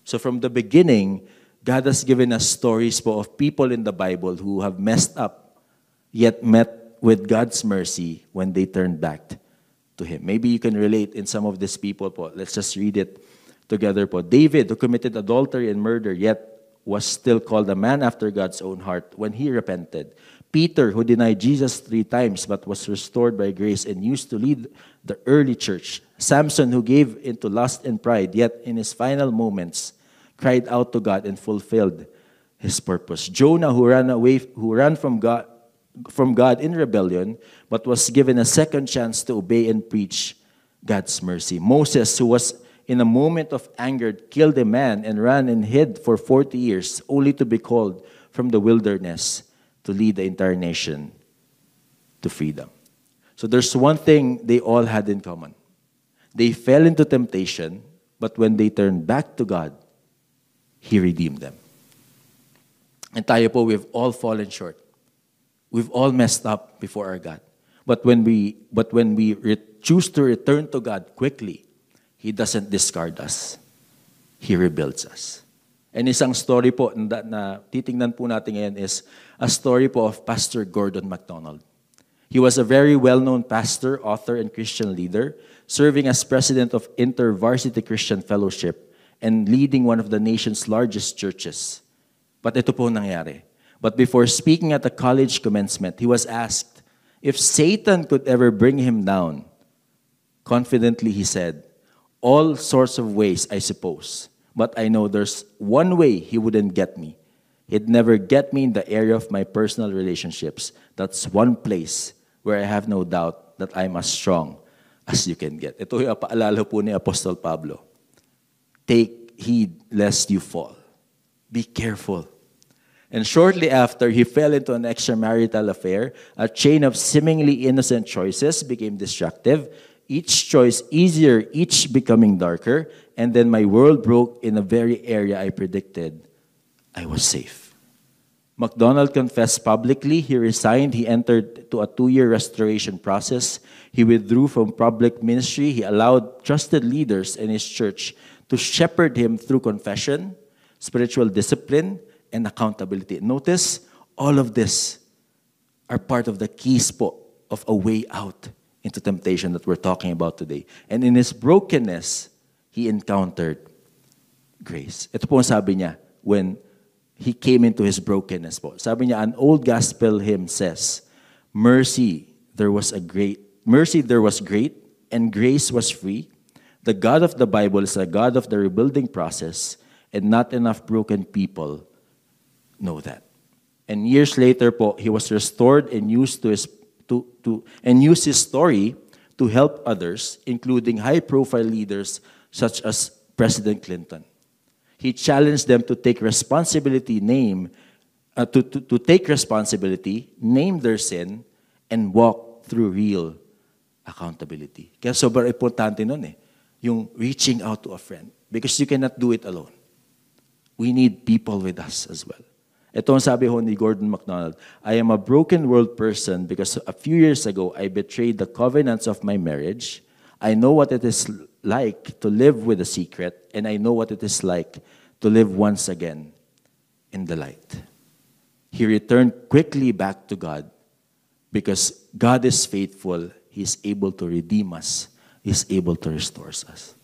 So from the beginning, God has given us stories po of people in the Bible who have messed up, yet met with God's mercy when they turned back to Him. Maybe you can relate in some of these people po. Let's just read it together po. David, who committed adultery and murder, yet was still called a man after God's own heart when he repented. Peter, who denied Jesus 3 times but was restored by grace and used to lead the early church. Samson, who gave into lust and pride, yet in his final moments cried out to God and fulfilled his purpose. Jonah, who ran from God in rebellion, but was given a second chance to obey and preach God's mercy. Moses, who was in a moment of anger killed a man and ran and hid for 40 years, only to be called from the wilderness to lead the entire nation to freedom. So there's one thing they all had in common. They fell into temptation, but when they turned back to God, He redeemed them. And tayo po, we've all fallen short. We've all messed up before our God. But when we choose to return to God quickly, He doesn't discard us. He rebuilds us. And isang story po na titingnan po natin ngayon is a story po of Pastor Gordon MacDonald. He was a very well-known pastor, author, and Christian leader, serving as president of InterVarsity Christian Fellowship and leading one of the nation's largest churches. But ito po nangyari. But before speaking at a college commencement, he was asked if Satan could ever bring him down. Confidently, he said, all sorts of ways, I suppose. But I know there's one way he wouldn't get me. He'd never get me in the area of my personal relationships. That's one place where I have no doubt that I'm as strong as you can get. Ito yung paalala po ni Apostol Pablo. Take heed lest you fall. Be careful. And shortly after, he fell into an extramarital affair. A chain of seemingly innocent choices became destructive. Each choice easier, each becoming darker. And then my world broke in a very area I predicted I was safe. MacDonald confessed publicly. He resigned. He entered to a 2-year restoration process. He withdrew from public ministry. He allowed trusted leaders in his church to shepherd him through confession, spiritual discipline, and accountability. Notice, all of this are part of the keys po of a way out into temptation that we're talking about today. And in his brokenness, he encountered grace. Ito po ang sabi niya when he came into his brokenness po. Sabi niya, an old gospel hymn says, mercy there was great, and grace was free. The God of the Bible is a God of the rebuilding process, and not enough broken people know that. And years later po, he was restored and used his story to help others, including high-profile leaders such as President Clinton. He challenged them to take responsibility, name their sin, and walk through real accountability. Kaya sobrang importante nun yung reaching out to a friend. Because you cannot do it alone. We need people with us as well. Ito ang sabi ho ni Gordon MacDonald, I am a broken world person because a few years ago, I betrayed the covenants of my marriage. I know what it is like to live with a secret, and I know what it is like to live once again in the light. He returned quickly back to God because God is faithful. He is able to redeem us. He is able to restore us.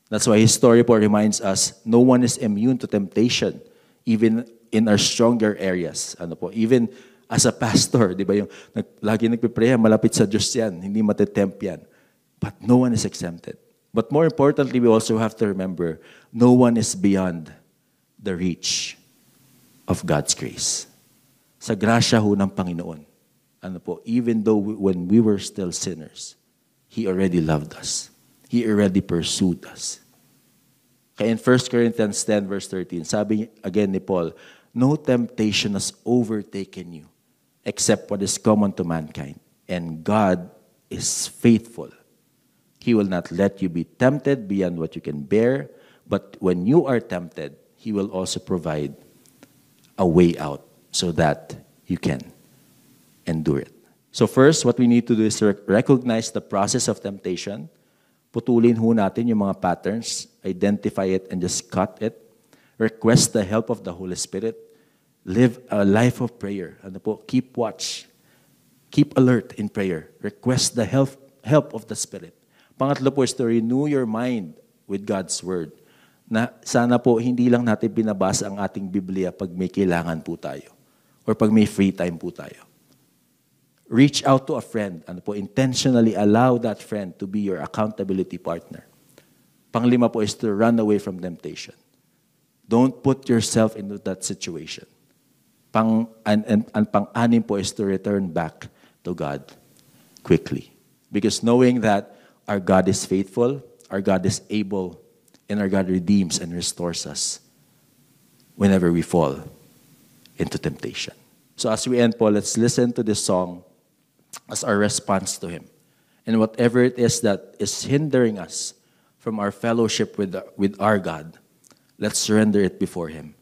That's why his story po reminds us, no one is immune to temptation, even in our stronger areas. Even as a pastor, di ba yung lagi nagpipreya, malapit sa Diyos yan, hindi matetempt yan. But no one is exempted. But more importantly, we also have to remember, no one is beyond the reach of God's grace. Sa grasya ho ng Panginoon, even though when we were still sinners, He already loved us. He already pursued us. Kaya in 1 Corinthians 10 verse 13, sabi again ni Paul, no temptation has overtaken you except what is common to mankind. And God is faithful. He will not let you be tempted beyond what you can bear, but when you are tempted, He will also provide a way out so that you can endure it. So first, what we need to do is recognize the process of temptation. Putulin ho natin yung mga patterns, identify it, and just cut it. Request the help of the Holy Spirit. Live a life of prayer. Keep watch. Keep alert in prayer. Request the help of the Spirit. Pangatlo po is to renew your mind with God's Word. Na sana po hindi lang natin binabasa ang ating Biblia pag may kailangan po tayo or pag may free time po tayo. Reach out to a friend. Intentionally allow that friend to be your accountability partner. Panglima po is to run away from temptation. Don't put yourself into that situation. Pang-anim po is to return back to God quickly. Because knowing that our God is faithful, our God is able, and our God redeems and restores us whenever we fall into temptation. So as we end po, let's listen to this song as our response to Him. And whatever it is that is hindering us from our fellowship with our God, let's surrender it before Him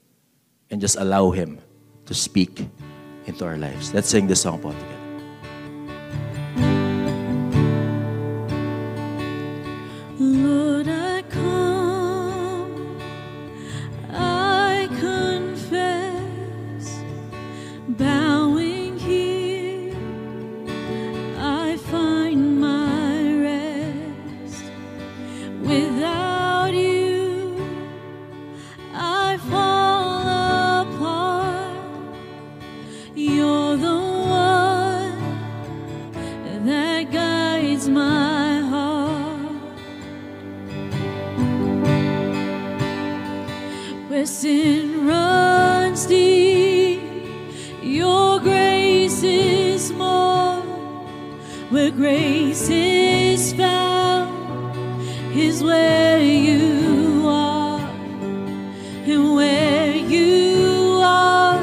and just allow Him to speak into our lives. Let's sing this song po together. Lord, I come, I confess, bowing here, I find my rest. Without you, I fall apart. You're the one that guides my heart. Where sin runs deep, your grace is more. Where grace is found is where you are. And where you are,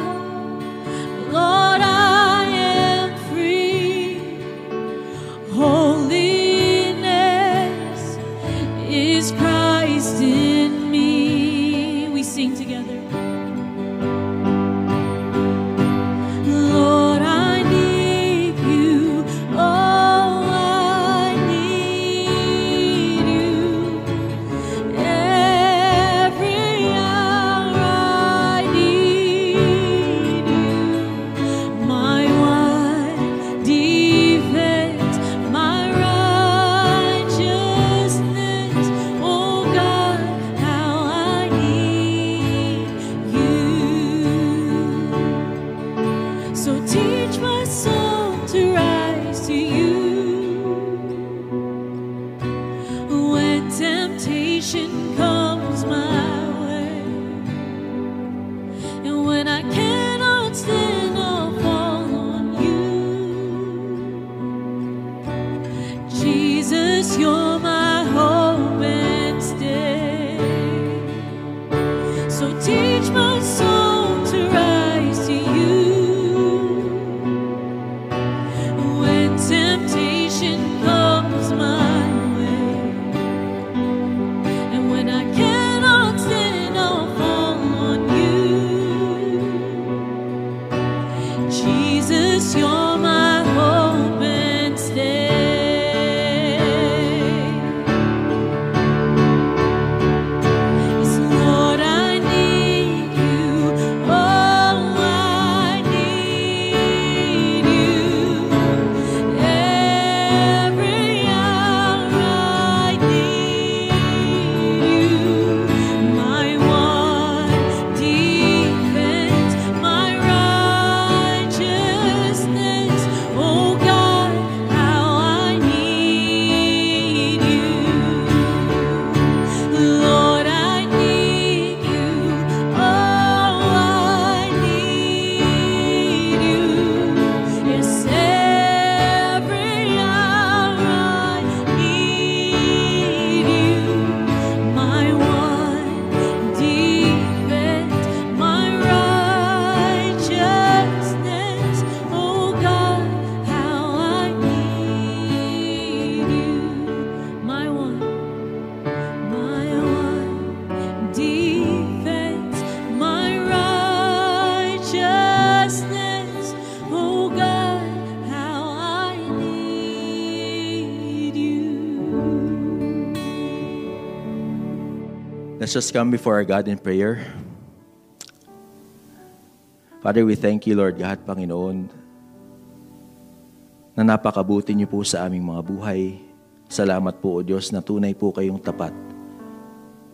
Lord, I am free. Holiness is Christ in me. We sing together. Let's just come before our God in prayer. Father, we thank you, Lord God, Panginoon, na napakabuti niyo po sa aming mga buhay. Salamat po, O Diyos, na tunay po kayong tapat.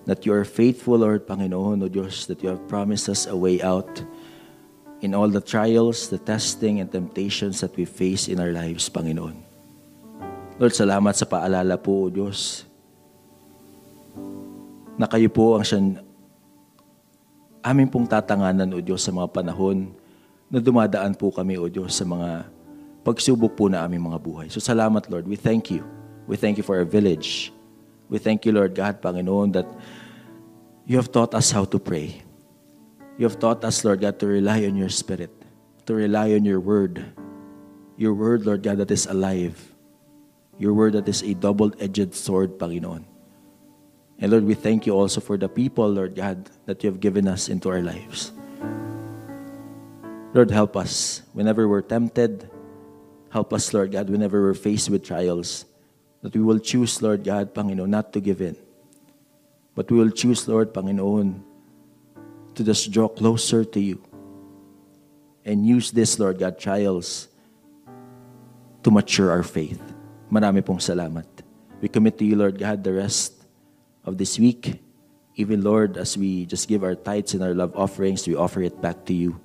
That you are faithful, Lord, Panginoon, O Diyos, that you have promised us a way out in all the trials, the testing, and temptations that we face in our lives, Panginoon. Lord, salamat sa paalala po, O Diyos, na kayo po ang amin pong tatanganan, O Diyos, sa mga panahon na dumadaan po kami, O Diyos, sa mga pagsubok po na aming mga buhay. So salamat, Lord. We thank you. We thank you for our village. We thank you, Lord God, Panginoon, that you have taught us how to pray. You have taught us, Lord God, to rely on your Spirit, to rely on your word. Your word, Lord God, that is alive. Your word that is a double-edged sword, Panginoon. And Lord, we thank you also for the people, Lord God, that you have given us into our lives. Lord, help us whenever we're tempted. Help us, Lord God, whenever we're faced with trials, that we will choose, Lord God, Panginoon, not to give in. But we will choose, Lord, Panginoon, to just draw closer to you. And use this, Lord God, trials to mature our faith. Marami pong salamat. We commit to you, Lord God, the rest of this week. Even, Lord, as we just give our tithes and our love offerings, we offer it back to you.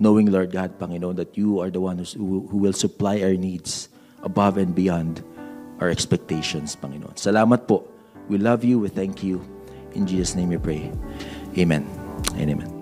Knowing, Lord God, Panginoon, that you are the one who will supply our needs above and beyond our expectations, Panginoon. Salamat po. We love you. We thank you. In Jesus' name we pray. Amen and amen.